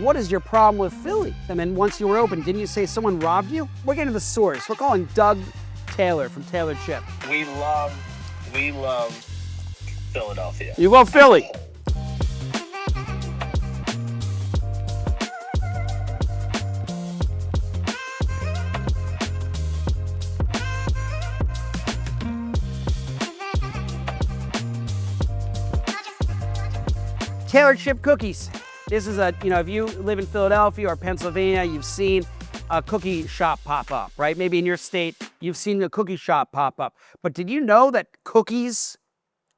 What is your problem with Philly? I mean, once you were open, didn't you say someone robbed you? We're getting to the source. We're calling Doug Taylor from Taylor Chip. We love Philadelphia. You love Philly. Taylor Chip cookies. This is if you live in Philadelphia or Pennsylvania, you've seen a cookie shop pop up, right? Maybe in your state, you've seen a cookie shop pop up. But did you know that cookies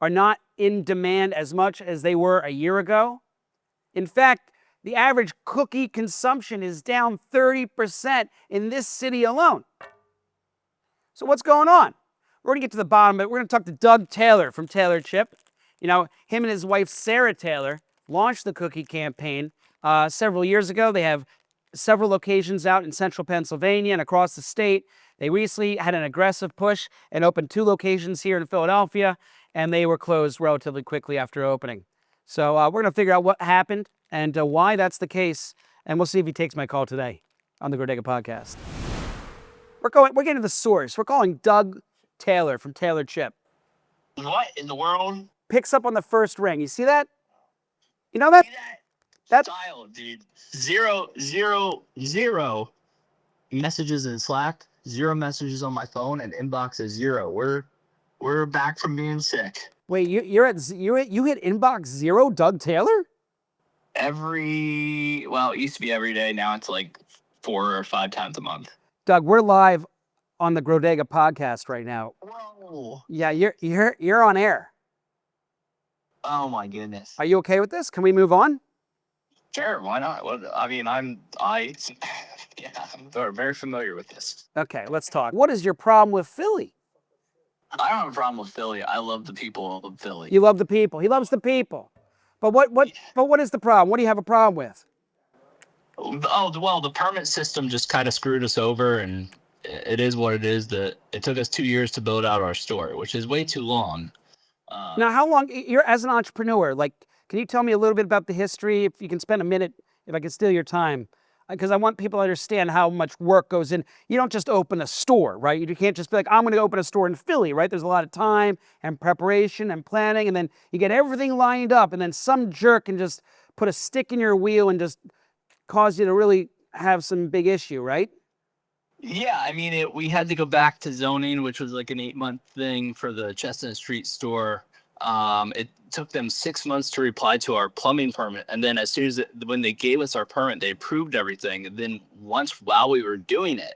are not in demand as much as they were a year ago? In fact, the average cookie consumption is down 30% in this city alone. So what's going on? We're gonna get to the bottom of it. We're gonna talk to Doug Taylor from Taylor Chip. You know, him and his wife, Sarah Taylor, launched the cookie campaign several years ago. They have several locations out in central Pennsylvania and across the state. They recently had an aggressive push and opened 2 locations here in Philadelphia, and they were closed relatively quickly after opening. So we're going to figure out what happened and why that's the case, and we'll see if he takes my call today on the GroDega Podcast. We're getting to the source. We're calling Doug Taylor from Taylor Chip. What in the world? Picks up on the first ring. You see that? You know that? That's style, dude. Zero messages in Slack, 0 messages on my phone, and inbox is 0. We're back from being sick. Wait, you hit inbox 0, Doug Taylor? It used to be every day. Now it's like 4 or 5 times a month. Doug, we're live on the GroDega Podcast right now. Whoa. Yeah, you're on air. Oh my goodness. Are you okay with this? Can we move on? Sure, why not? Well, I mean, I'm very familiar with this. Okay, let's talk. What is your problem with Philly? I don't have a problem with Philly. I love the people of Philly. You love the people. He loves the people. But what is the problem? What do you have a problem with? Oh, well, the permit system just kind of screwed us over, and it is what it is. That it took us 2 years to build out our store, which is way too long. Now, how long, you're as an entrepreneur, can you tell me a little bit about the history? If you can spend a minute, if I can steal your time, because I want people to understand how much work goes in. You don't just open a store, right? You can't just be like, I'm going to open a store in Philly, right? There's a lot of time and preparation and planning, and then you get everything lined up, and then some jerk can just put a stick in your wheel and just cause you to really have some big issue, right? Yeah, I mean, we had to go back to zoning, which was like an 8-month thing for the Chestnut Street store. It took them 6 months to reply to our plumbing permit. And then when they gave us our permit, they approved everything. And then while we were doing it,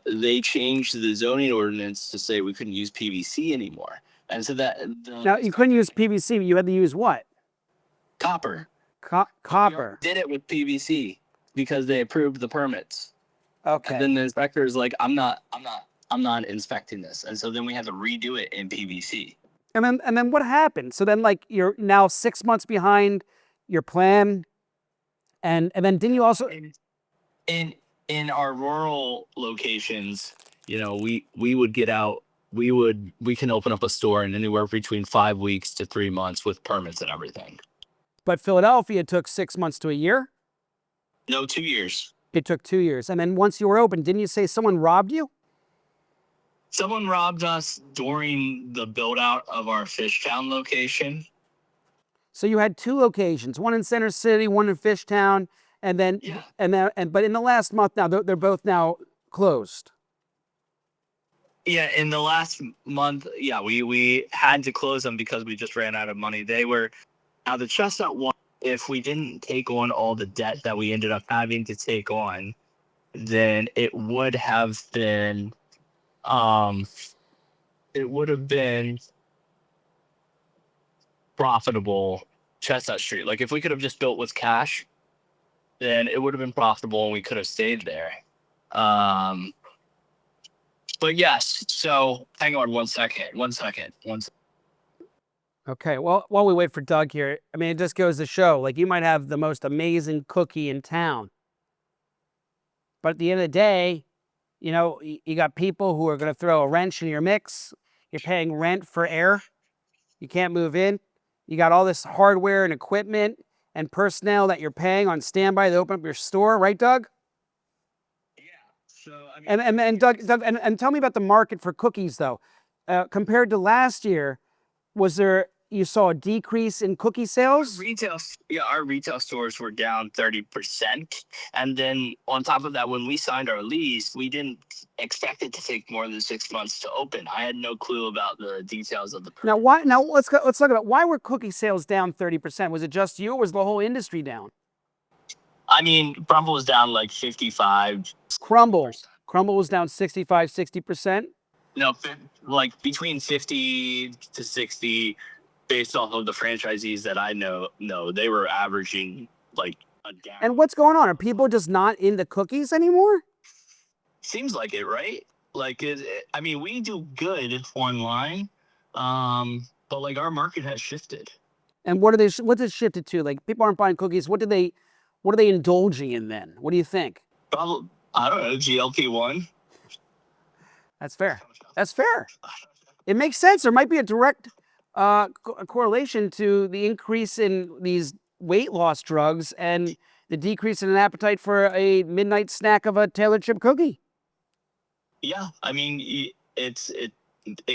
they changed the zoning ordinance to say we couldn't use PVC anymore. And so now you couldn't use PVC, you had to use what? Copper. Copper. We did it with PVC because they approved the permits. Okay. And then the inspector is like, I'm not inspecting this. And so then we had to redo it in PVC. And then what happened? So then you're now 6 months behind your plan. And then didn't you also in our rural locations, we would get out, we can open up a store in anywhere between 5 weeks to 3 months with permits and everything. But Philadelphia took 6 months to a year? No, 2 years. It took 2 years. And then once you were open, didn't you say someone robbed you? Someone robbed us during the build out of our Fishtown location. So you had 2 locations, one in Center City, one in Fishtown, and then but in the last month now they're both now closed. Yeah, in the last month, we had to close them because we just ran out of money. Now the Chestnut one, if we didn't take on all the debt that we ended up having to take on, then it would have been profitable. Chestnut Street, like if we could have just built with cash, then it would have been profitable and we could have stayed there. But yes, so hang on one second. Okay, well, while we wait for Doug here, I mean, it just goes to show, you might have the most amazing cookie in town. But at the end of the day, you got people who are going to throw a wrench in your mix. You're paying rent for air. You can't move in. You got all this hardware and equipment, and personnel that you're paying on standby to open up your store, right, Doug? Yeah. So I mean, And Doug, and tell me about the market for cookies though. Compared to last year, you saw a decrease in cookie sales? our retail stores were down 30%. And then on top of that, when we signed our lease, we didn't expect it to take more than 6 months to open. I had no clue about the details of the Now, why? Now let's look at why were cookie sales down 30%? Was it just you, or was the whole industry down? I mean, Crumble was down like 55. Crumble was down 65, 60%. No, like between 50 to 60, based off of the franchisees that I know, no, they were averaging like a down. And what's going on? Are people just not into cookies anymore? Seems like it, right? Like I mean, we do good online, but like our market has shifted. And what's it shifted to? Like people aren't buying cookies. What are they indulging in then? What do you think? Probably, I don't know, GLP-1. That's fair. That's fair. It makes sense. There might be a direct correlation to the increase in these weight loss drugs and the decrease in an appetite for a midnight snack of a Taylor chip cookie. Yeah, I mean, it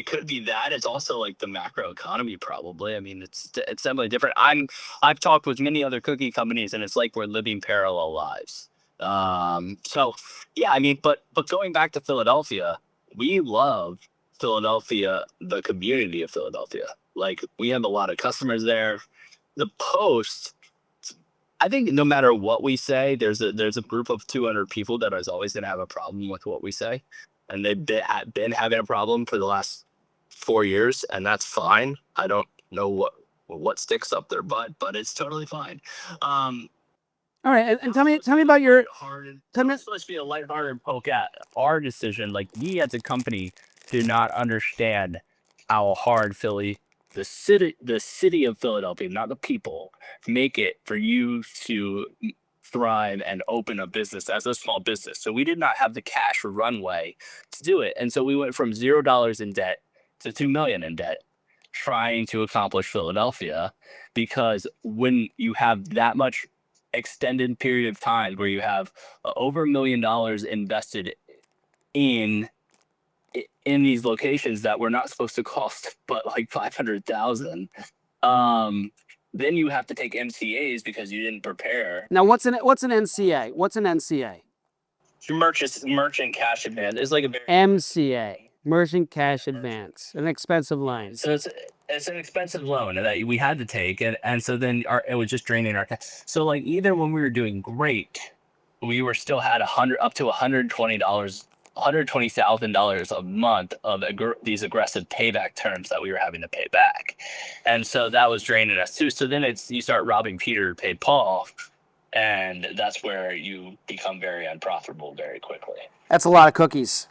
could be that. It's also like the macro economy, probably. I mean, it's definitely different. I've talked with many other cookie companies, and it's like we're living parallel lives. So yeah, I mean, but going back to Philadelphia, we love Philadelphia, the community of Philadelphia. Like we have a lot of customers there. The Post, I think no matter what we say, there's a group of 200 people that is always going to have a problem with what we say. And they've been having a problem for the last 4 years, and that's fine. I don't know what sticks up their butt, but it's totally fine. All right, and tell me about your. Let's be a lighthearted poke at our decision. Like we as a company do not understand how hard the city of Philadelphia, not the people, make it for you to thrive and open a business as a small business. So we did not have the cash runway to do it, and so we went from $0 in debt to $2 million in debt, trying to accomplish Philadelphia. Because when you have that much extended period of time where you have over $1 million invested in these locations that were not supposed to cost but like 500,000, then you have to take MCAs because you didn't prepare. Now, what's an NCA? What's an NCA? Merchant cash advance. It's like a MCA, merchant cash advance, an expensive loan. So it's an expensive loan that we had to take, and so then it was just draining our cash. So like even when we were doing great, we were still had up to $120,000 a month of these aggressive payback terms that we were having to pay back, and so that was draining us too. So then you start robbing Peter to pay Paul, and that's where you become very unprofitable very quickly. That's a lot of cookies.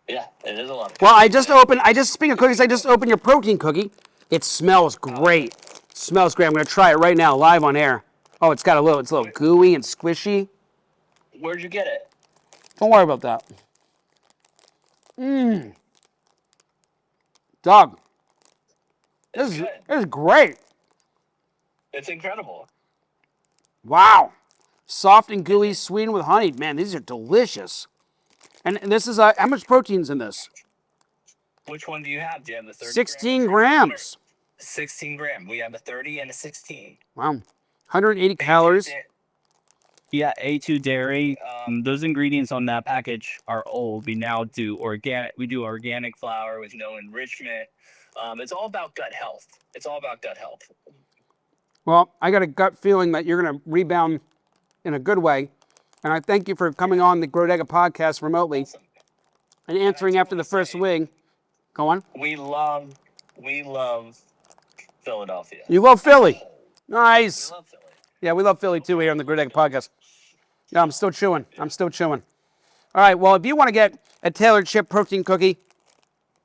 Yeah, it is a lot. Well, speaking of cookies, I just opened your protein cookie. It smells great. Smells great. I'm gonna try it right now, live on air. Oh, it's a little gooey and squishy. Where'd you get it? Don't worry about that. Doug, this is great. It's incredible. Wow. Soft and gooey, sweetened with honey. Man, these are delicious. And this is, how much protein's in this? Which one do you have? Do you have the 30 16 grams. 16 gram. We have a 30 and a 16. Wow. 180 calories. Yeah, A2 dairy. Those ingredients on that package are old. We now do organic. We do organic flour with no enrichment. It's all about gut health. Well, I got a gut feeling that you're going to rebound in a good way. And I thank you for coming on the GroDega Podcast remotely and answering after the first wing. Go on. We love Philadelphia. You love Philly. Nice. We love Philly. Yeah, we love Philly too here on the GroDega Podcast. Yeah, I'm still chewing. All right, well, if you want to get a Taylor chip protein cookie,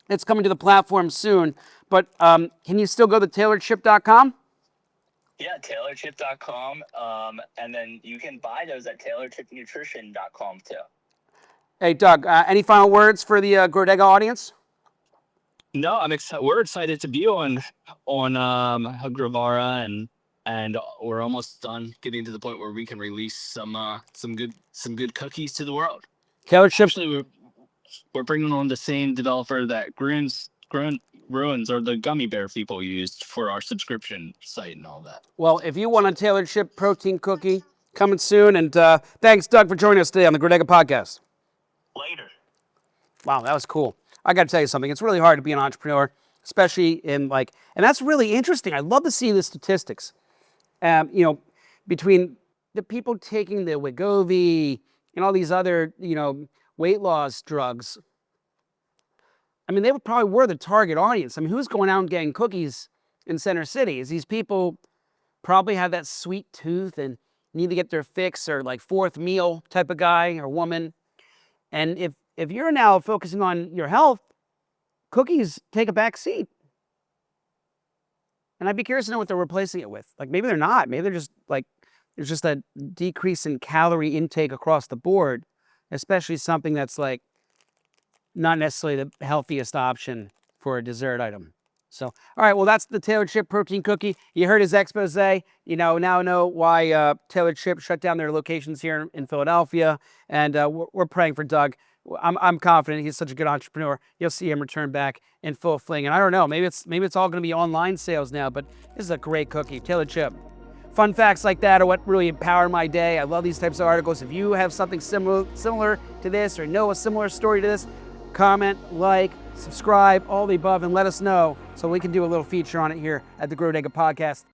it's coming to the platform soon. But can you still go to taylorchip.com? Yeah, taylorchip.com. And then you can buy those at taylorchipnutrition.com too. Hey, Doug, any final words for the GroDega audience? No, I'm excited. We're excited to be on Grovara, and and we're almost done getting to the point where we can release some good cookies to the world. Tailored Ship. Actually, we're bringing on the same developer that Ruins or the gummy bear people used for our subscription site and all that. Well, if you want a Tailored Ship protein cookie, coming soon. And thanks, Doug, for joining us today on the GroDega Podcast. Later. Wow, that was cool. I got to tell you something. It's really hard to be an entrepreneur, especially in and that's really interesting. I love to see the statistics. Between the people taking the Wegovy and all these other, weight loss drugs. I mean, they probably were the target audience. I mean, who's going out and getting cookies in Center City? Is these people probably have that sweet tooth and need to get their fix, or fourth meal type of guy or woman. And if you're now focusing on your health, cookies take a back seat. And I'd be curious to know what they're replacing it with. Maybe they're not. Maybe they're just there's just a decrease in calorie intake across the board, especially something that's not necessarily the healthiest option for a dessert item. So, all right, well, that's the Tailored Ship protein cookie. You heard his expose. Now know why Tailored Ship shut down their locations here in Philadelphia. And we're praying for Doug. I'm confident he's such a good entrepreneur. You'll see him return back in full fling. And I don't know, maybe it's all going to be online sales now, but this is a great cookie, Tailored Ship. Fun facts like that are what really empower my day. I love these types of articles. If you have something similar to this, or know a similar story to this, comment, subscribe, all the above, and let us know so we can do a little feature on it here at the GroDega Podcast.